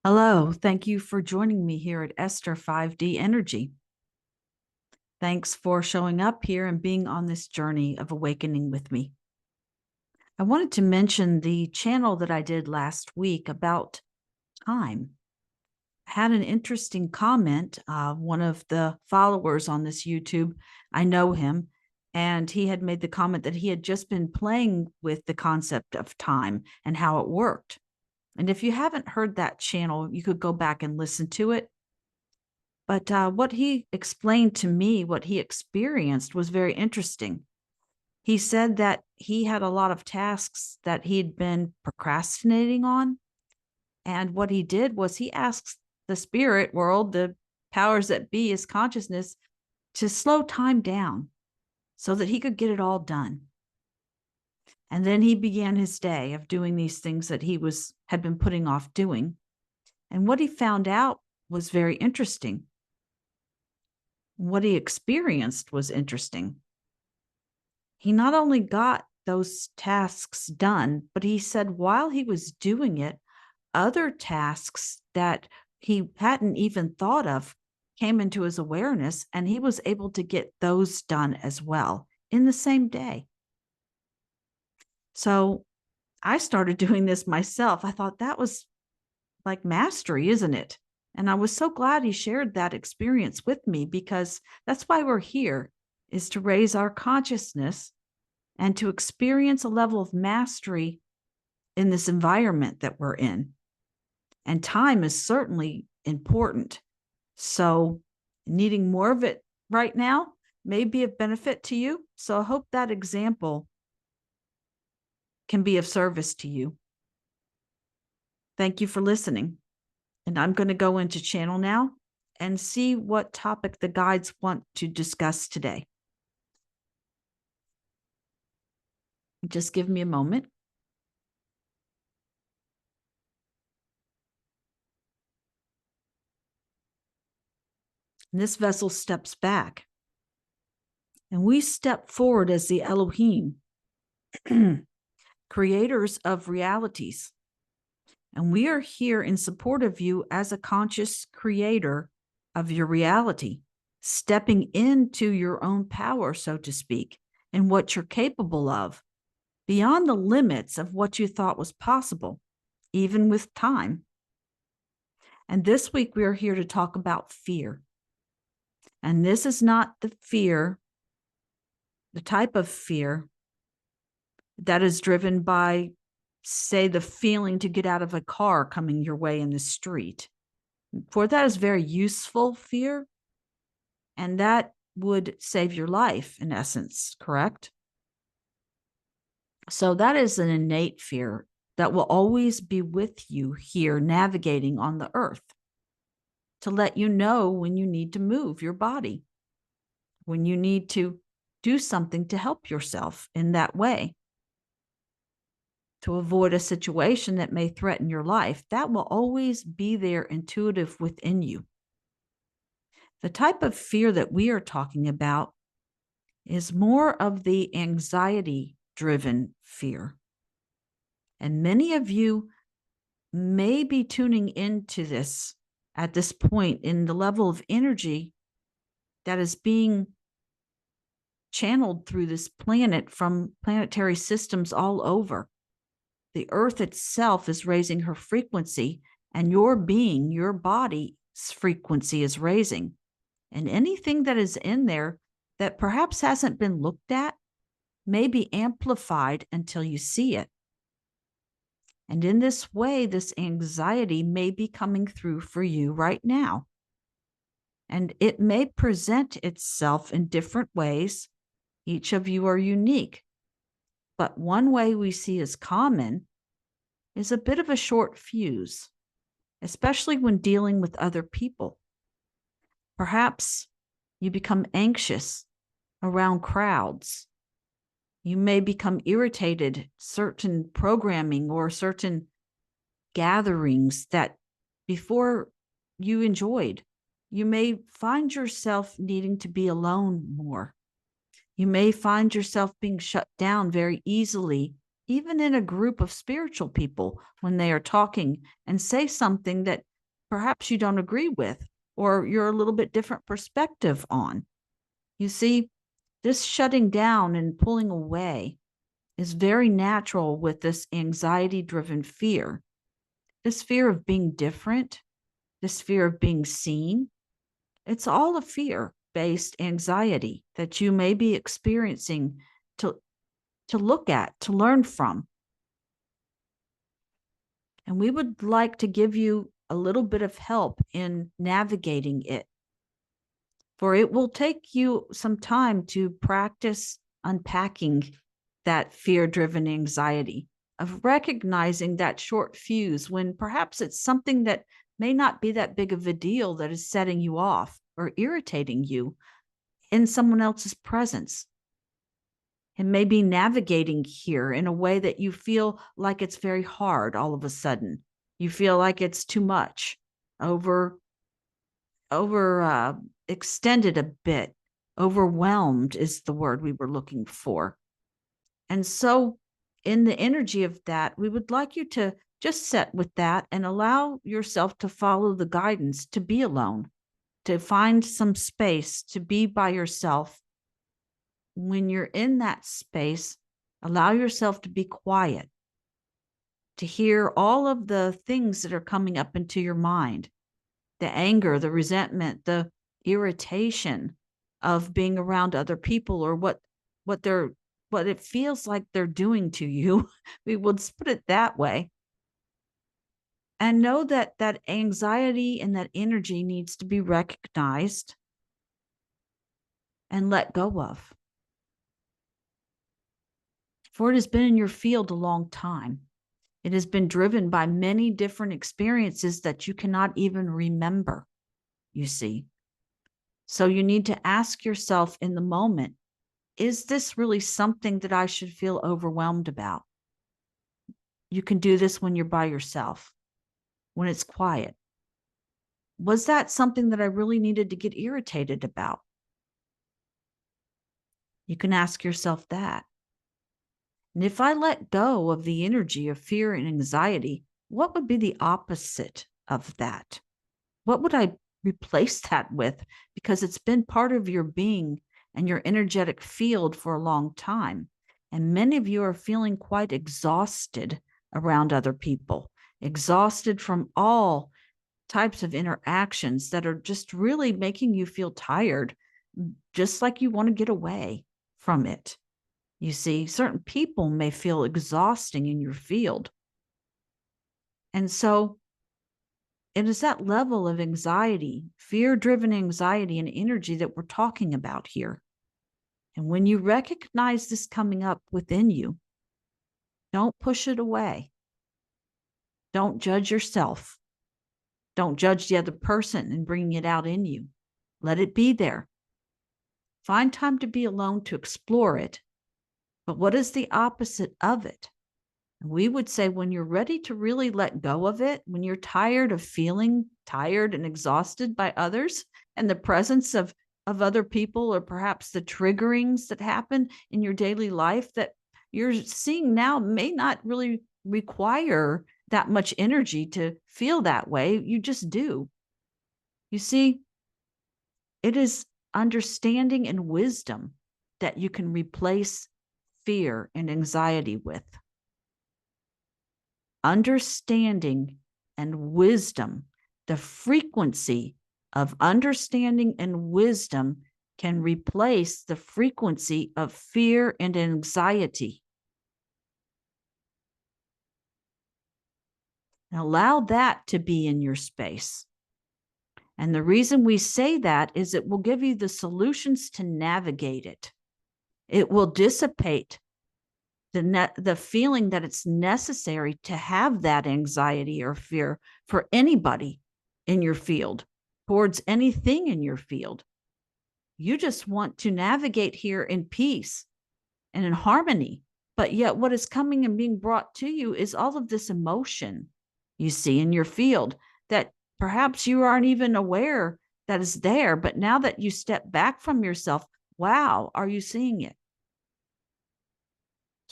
Hello, thank you for joining me here at Esther 5D Energy. Thanks for showing up here and being on this journey of awakening with me. I wanted to mention the channel that I did last week about time. I had an interesting comment. One of the followers on this YouTube, I know him, and he had made the comment that he had just been playing with the concept of time and how it worked. And if you haven't heard that channel, you could go back and listen to it. But what he explained to me, what he experienced, was very interesting. He said that he had a lot of tasks that he'd been procrastinating on. And what he did was he asked the spirit world, the powers that be, his consciousness, to slow time down so that he could get it all done. And then he began his day of doing these things that he had been putting off doing. And what he found out was very interesting. What he experienced was interesting. He not only got those tasks done, but he said while he was doing it, other tasks that he hadn't even thought of came into his awareness, and he was able to get those done as well in the same day. So I started doing this myself. I thought that was like mastery, isn't it? And I was so glad he shared that experience with me, because that's why we're here, is to raise our consciousness and to experience a level of mastery in this environment that we're in. And time is certainly important. So needing more of it right now may be of benefit to you. So I hope that example can be of service to you. Thank you for listening. And I'm going to go into channel now and see what topic the guides want to discuss today. Just give me a moment. And this vessel steps back, and we step forward as the Elohim, creators of realities. And we are here in support of you as a conscious creator of your reality, stepping into your own power, so to speak, and what you're capable of, beyond the limits of what you thought was possible, even with time. And this week, we are here to talk about fear. And this is not the type of fear that is driven by, say, the feeling to get out of a car coming your way in the street. For that is very useful fear, and that would save your life in essence, correct? So that is an innate fear that will always be with you here navigating on the earth, to let you know when you need to move your body, when you need to do something to help yourself in that way, to avoid a situation that may threaten your life. That will always be there, intuitive within you. The type of fear that we are talking about is more of the anxiety-driven fear. And many of you may be tuning into this at this point in the level of energy that is being channeled through this planet from planetary systems all over. The earth itself is raising her frequency, and your being, your body's frequency is raising. And anything that is in there that perhaps hasn't been looked at may be amplified until you see it. And in this way, this anxiety may be coming through for you right now. And it may present itself in different ways. Each of you are unique. But one way we see as common is a bit of a short fuse, especially when dealing with other people. Perhaps you become anxious around crowds. You may become irritated, certain programming or certain gatherings that before you enjoyed. You may find yourself needing to be alone more. You may find yourself being shut down very easily, even in a group of spiritual people, when they are talking and say something that perhaps you don't agree with, or you're a little bit different perspective on. You see, this shutting down and pulling away is very natural with this anxiety-driven fear. This fear of being different, this fear of being seen, it's all a fear-based anxiety that you may be experiencing to, to look at, to learn from. And we would like to give you a little bit of help in navigating it. For it will take you some time to practice unpacking that fear-driven anxiety, of recognizing that short fuse when perhaps it's something that may not be that big of a deal that is setting you off or irritating you in someone else's presence. And maybe navigating here in a way that you feel like it's very hard all of a sudden. You feel like it's too much, over extended a bit, overwhelmed is the word we were looking for. And so in the energy of that, we would like you to just sit with that and allow yourself to follow the guidance to be alone, to find some space to be by yourself. When you're in that space, allow yourself to be quiet, to hear all of the things that are coming up into your mind, the anger, the resentment, the irritation of being around other people, or what it feels like they're doing to you. We would put it that way. And know that that anxiety and that energy needs to be recognized and let go of. For it has been in your field a long time. It has been driven by many different experiences that you cannot even remember, you see. So you need to ask yourself in the moment, is this really something that I should feel overwhelmed about? You can do this when you're by yourself, when it's quiet. Was that something that I really needed to get irritated about? You can ask yourself that. And if I let go of the energy of fear and anxiety, what would be the opposite of that? What would I replace that with? Because it's been part of your being and your energetic field for a long time. And many of you are feeling quite exhausted around other people, exhausted from all types of interactions that are just really making you feel tired, just like you want to get away from it. You see, certain people may feel exhausting in your field. And so it is that level of anxiety, fear-driven anxiety and energy that we're talking about here. And when you recognize this coming up within you, don't push it away. Don't judge yourself. Don't judge the other person and bring it out in you. Let it be there. Find time to be alone to explore it. But what is the opposite of it? We would say when you're ready to really let go of it, when you're tired of feeling tired and exhausted by others and the presence of other people, or perhaps the triggerings that happen in your daily life that you're seeing now may not really require that much energy to feel that way. You just do. You see, it is understanding and wisdom that you can replace fear and anxiety with. Understanding and wisdom, the frequency of understanding and wisdom can replace the frequency of fear and anxiety. And allow that to be in your space. And the reason we say that is it will give you the solutions to navigate it. It will dissipate the feeling that it's necessary to have that anxiety or fear for anybody in your field, towards anything in your field. You just want to navigate here in peace and in harmony. But yet what is coming and being brought to you is all of this emotion you see in your field that perhaps you aren't even aware that is there. But now that you step back from yourself, wow, are you seeing it?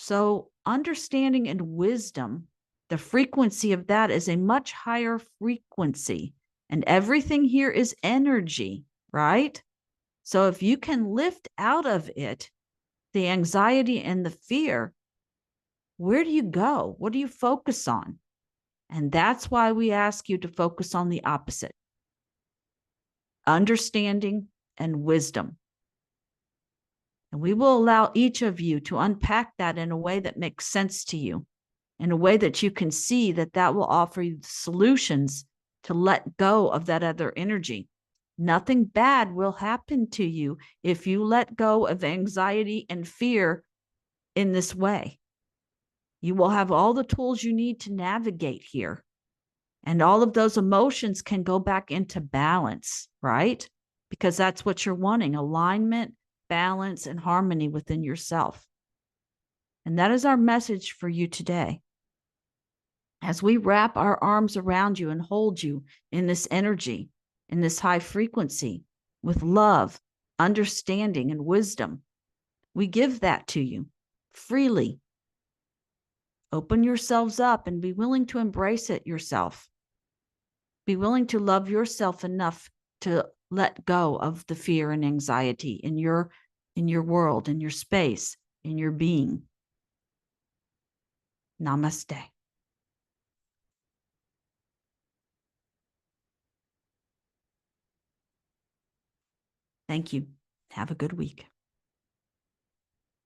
So understanding and wisdom, the frequency of that is a much higher frequency And everything here is energy, right? So if you can lift out of it the anxiety and the fear, where do you go? What do you focus on? And that's why we ask you to focus on the opposite: understanding and wisdom. And we will allow each of you to unpack that in a way that makes sense to you, in a way that you can see that that will offer you solutions to let go of that other energy. Nothing bad will happen to you if you let go of anxiety and fear in this way. You will have all the tools you need to navigate here. And all of those emotions can go back into balance, right? Because that's what you're wanting: alignment, balance, and harmony within yourself. And that is our message for you today. As we wrap our arms around you and hold you in this energy, in this high frequency, with love, understanding, and wisdom, we give that to you freely. Open yourselves up and be willing to embrace it yourself. Be willing to love yourself enough to let go of the fear and anxiety in your world, in your space, in your being. Namaste. Thank you. Have a good week.